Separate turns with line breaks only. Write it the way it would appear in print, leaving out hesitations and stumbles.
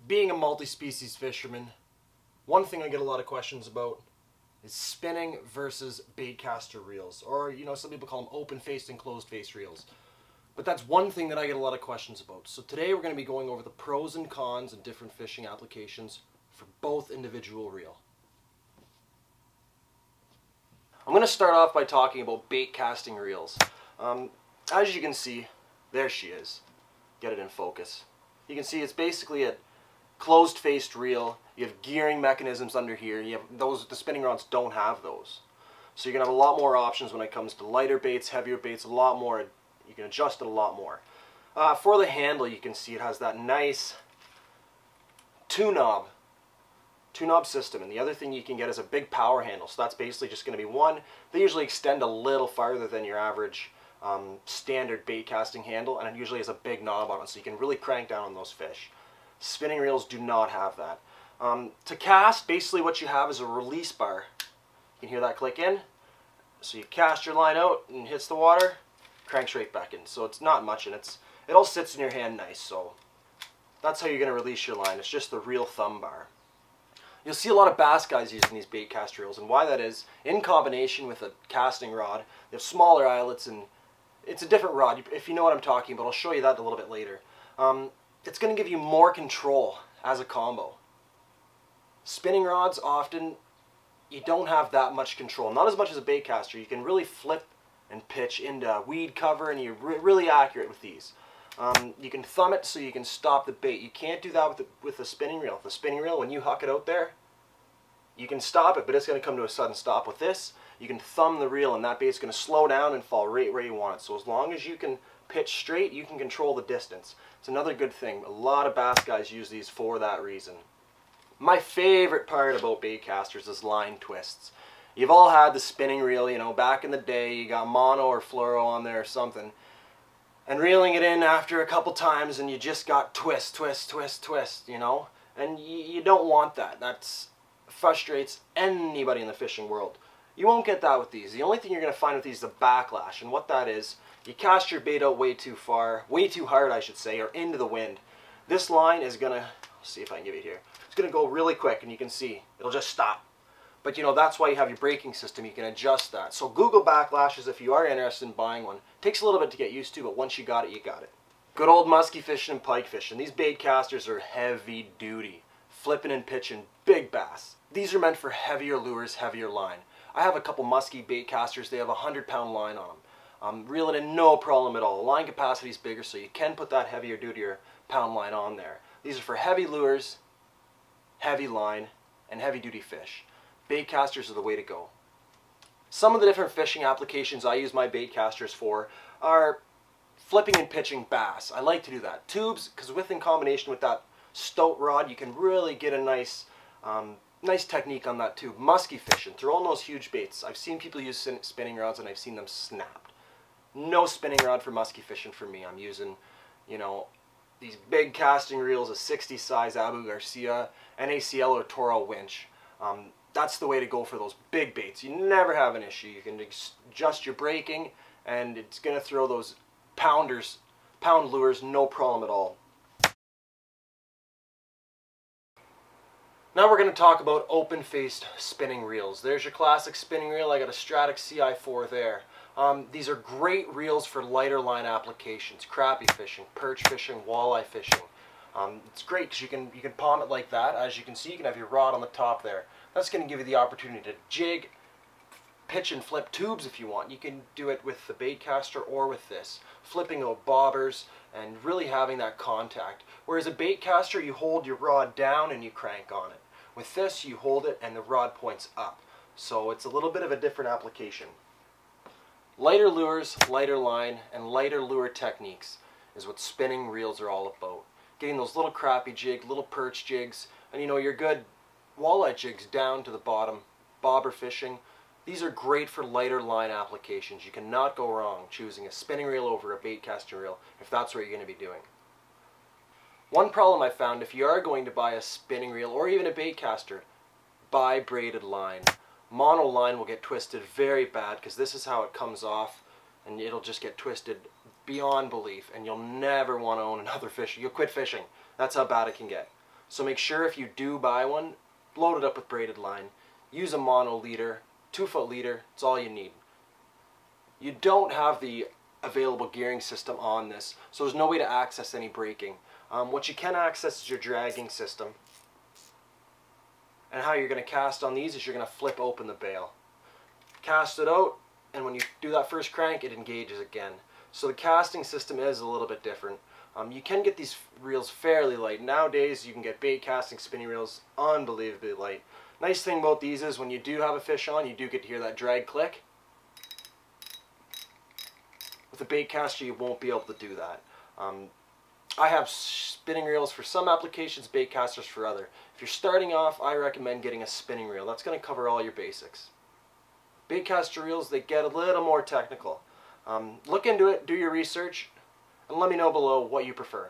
Being a multi-species fisherman, one thing I get a lot of questions about is spinning versus baitcaster reels, or some people call them open-faced and closed-faced reels. But that's one thing that I get a lot of questions about. So today we're going to be going over the pros and cons and different fishing applications for both individual reel. I'm going to start off by talking about bait casting reels. As you can see, there she is. Get it in focus. You can see it's basically a closed-faced reel. You have gearing mechanisms under here. You have the spinning rods don't have those. So you're going to have a lot more options when it comes to lighter baits, heavier baits, a lot more. You can adjust it a lot more. For the handle, you can see it has that nice two-knob system, and the other thing you can get is a big power handle. So that's basically just going to be one. They usually extend a little farther than your average standard bait casting handle, and it usually has a big knob on it, so you can really crank down on those fish. Spinning reels do not have that. To cast, basically what you have is a release bar. You can hear that click in. So you cast your line out and it hits the water, cranks right back in. So it's not much, and it all sits in your hand nice. So that's how you're going to release your line. It's just the reel thumb bar. You'll see a lot of bass guys using these bait cast reels, and why that is, in combination with a casting rod, they have smaller eyelets, and it's a different rod, if you know what I'm talking about. I'll show you that a little bit later. It's going to give you more control as a combo. Spinning rods, often, you don't have that much control. Not as much as a bait caster. You can really flip and pitch into weed cover, and you're really accurate with these. You can thumb it so you can stop the bait. You can't do that with the spinning reel. The spinning reel, when you huck it out there, you can stop it, but it's going to come to a sudden stop. With this, you can thumb the reel, and that bait's going to slow down and fall right where you want it. So as long as you can pitch straight, you can control the distance. It's another good thing. A lot of bass guys use these for that reason. My favorite part about bait casters is line twists. You've all had the spinning reel, back in the day. You got mono or fluoro on there or something, and reeling it in after a couple times, and you just got twist, twist, twist, twist, and you don't want that. That frustrates anybody in the fishing world. You won't get that with these. The only thing you're going to find with these is a backlash, and what that is, you cast your bait out way too far, way too hard I should say, or into the wind. This line is going to, see if I can give it here, it's going to go really quick, and you can see, it'll just stop. But that's why you have your braking system. You can adjust that. So Google backlashes if you are interested in buying one. It takes a little bit to get used to, but once you got it, you got it. Good old musky fishing and pike fishing. These bait casters are heavy duty. Flipping and pitching big bass. These are meant for heavier lures, heavier line. I have a couple musky bait casters. They have a 100-pound line on them. Reel it in, no problem at all. The line capacity is bigger, so you can put that heavier duty pound line on there. These are for heavy lures, heavy line, and heavy duty fish. Bait casters are the way to go. Some of the different fishing applications I use my bait casters for are flipping and pitching bass. I like to do that. Tubes, because in combination with that stoat rod, you can really get a nice technique on that tube. Musky fishing, throwing those huge baits. I've seen people use spinning rods, and I've seen them snapped. No spinning rod for musky fishing for me. I'm using, these big casting reels, a 60 size Abu Garcia, NACL or Toro winch. That's the way to go for those big baits. You never have an issue. You can adjust your braking, and it's going to throw those pound lures, no problem at all. Now we're going to talk about open-faced spinning reels. There's your classic spinning reel. I got a Stratic CI4 there. These are great reels for lighter line applications, crappie fishing, perch fishing, walleye fishing. It's great because you can palm it like that. As you can see, you can have your rod on the top there. That's going to give you the opportunity to jig, pitch and flip tubes if you want. You can do it with the bait caster or with this. Flipping out bobbers and really having that contact. Whereas a bait caster, you hold your rod down and you crank on it. With this, you hold it and the rod points up. So it's a little bit of a different application. Lighter lures, lighter line, and lighter lure techniques is what spinning reels are all about. Getting those little crappie jigs, little perch jigs, and your good walleye jigs down to the bottom, bobber fishing. These are great for lighter line applications. You cannot go wrong choosing a spinning reel over a bait casting reel if that's what you're going to be doing. One problem I found, if you are going to buy a spinning reel or even a bait caster, buy braided line. Mono line will get twisted very bad because this is how it comes off, and it'll just get twisted beyond belief, and you'll never want to own another fish. You'll quit fishing. That's how bad it can get. So make sure if you do buy one, load it up with braided line. Use a mono leader, 2-foot leader, it's all you need. You don't have the available gearing system on this, so there's no way to access any braking. What you can access is your dragging system. And how you're going to cast on these is you're going to flip open the bail. Cast it out, and when you do that first crank, it engages again. So the casting system is a little bit different. You can get these reels fairly light. Nowadays you can get bait casting spinning reels unbelievably light. Nice thing about these is when you do have a fish on, you do get to hear that drag click. With a bait caster you won't be able to do that. I have spinning reels for some applications, bait casters for other. If you're starting off, I recommend getting a spinning reel. That's going to cover all your basics. Bait caster reels, they get a little more technical. Look into it, do your research, and let me know below what you prefer.